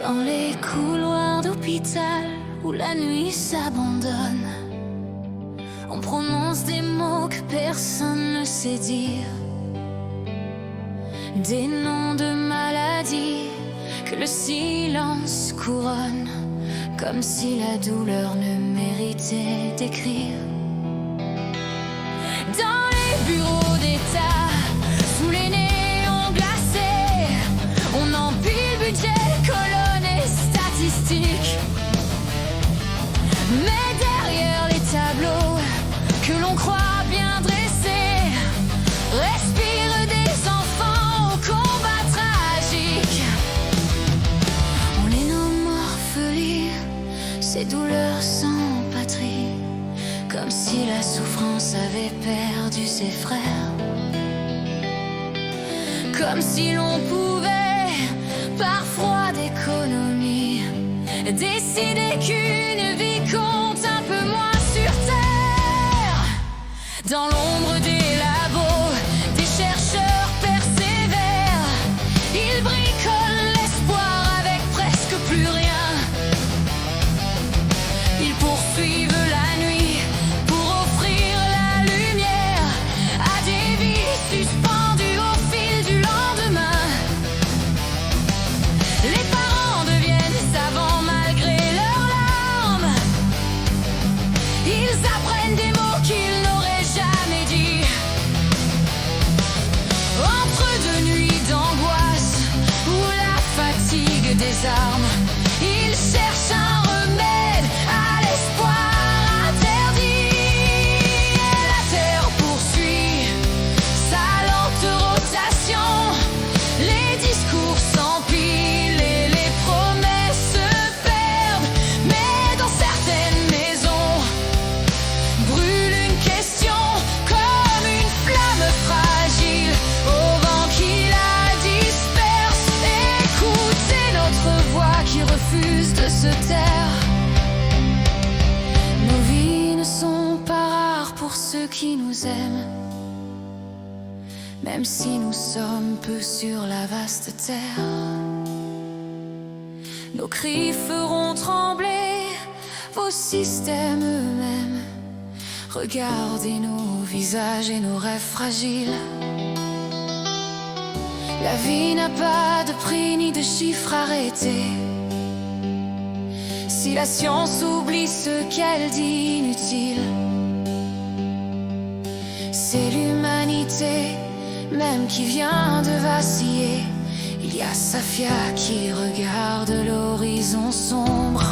Dans les couloirs d'hôpital où la nuit s'abandonne, on prononce des mots que personne ne sait dire, des noms de maladies que le silence couronne, comme si la douleur ne méritait d'écrire. Dans les bureaux d'État, sous les néons glacés, on empile budget, colonnes et statistiques. Mais derrière les tableaux que l'on croit bien dressés, respirent des enfants au combat tragique. On les nomme orphelins, ces douleurs sans patrie, comme si la souffrance avait perdu ses frères. Comme si l'on pouvait, par froid d'économie, décider qu'une vie compte un peu moins sur terre. Dans l'ombre des labos, des chercheurs persévèrent. Ils bricolent l'espoir avec presque plus rien. Ils poursuivent la nuit pour offrir la lumière à des vies suspendues au fil du lendemain. Les parents deviennent savants malgré leurs larmes. Ils apprennent des mots qu'ils n'auraient jamais dit. Entre deux nuits d'angoisse où la fatigue désarme, ils cherchent un remède à l'espoir interdit. Et la terre poursuit sa lente rotation. Les discours s'empilent et les promesses se perdent. Mais dans certaines maisons brûle une question comme une flamme fragile au vent qui la disperse. Écoutez notre voix qui refuse de se taire. Nos vies ne sont pas rares pour ceux qui nous aiment, même si nous sommes peu sur la vaste terre. Nos cris feront trembler vos systèmes eux-mêmes. Regardez nos visages et nos rêves fragiles. La vie n'a pas de prix ni de chiffre arrêté. Si la science oublie ce qu'elle dit inutile, c'est l'humanité même qui vient de vaciller. Il y a Safia qui regarde l'horizon sombre,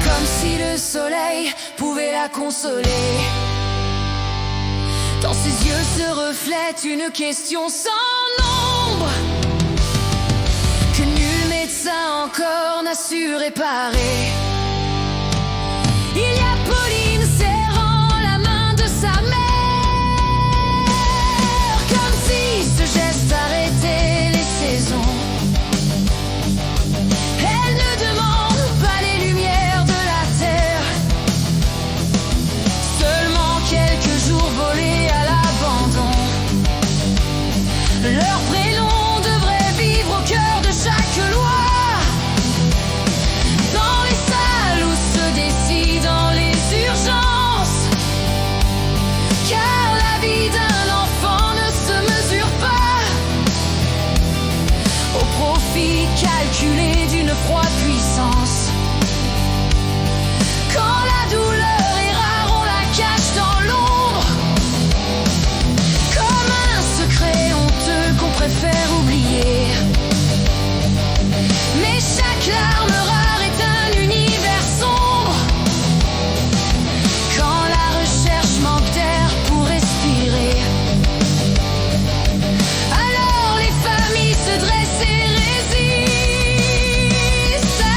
comme si le soleil pouvait la consoler. Dans ses yeux se reflète une question sans nombre que nul médecin encore n'a su réparer. Il y a Pauline serrant la main de sa mère, comme si ce geste arrêtait les saisons. Elle ne demande pas les lumières de la terre, seulement quelques jours volés à l'abandon. Leur prénom devrait vivre au cœur de chaque loi, dans les salles où se décident les urgences. Car la vie d'un enfant ne se mesure pas au profit calculé d'une froide puissance. Quand la douleur est rare, on la cache dans l'ombre, comme un secret honteux qu'on préfère oublier. Mais chaque larme rare est un univers sombre, quand la recherche manque d'air pour respirer. Alors les familles se dressent et résistent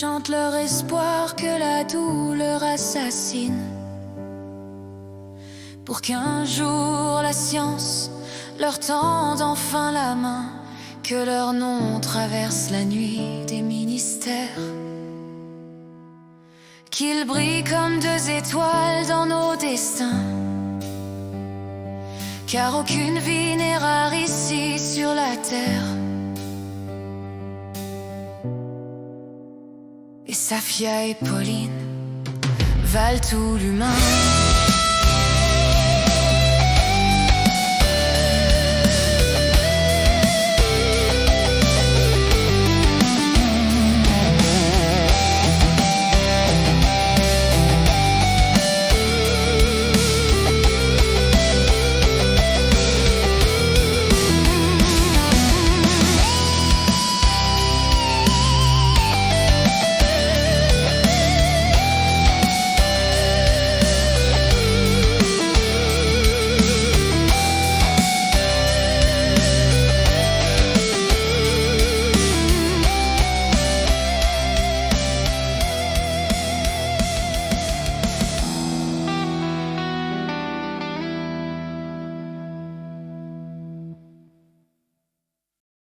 chantent leur espoir que la douleur assassine, pour qu'un jour la science leur tende enfin la main, que leur nom traverse la nuit des ministères, qu'ils brillent comme deux étoiles dans nos destins, car aucune vie n'est rare ici sur la terre. Et Safia et Pauline valent tout l'humain.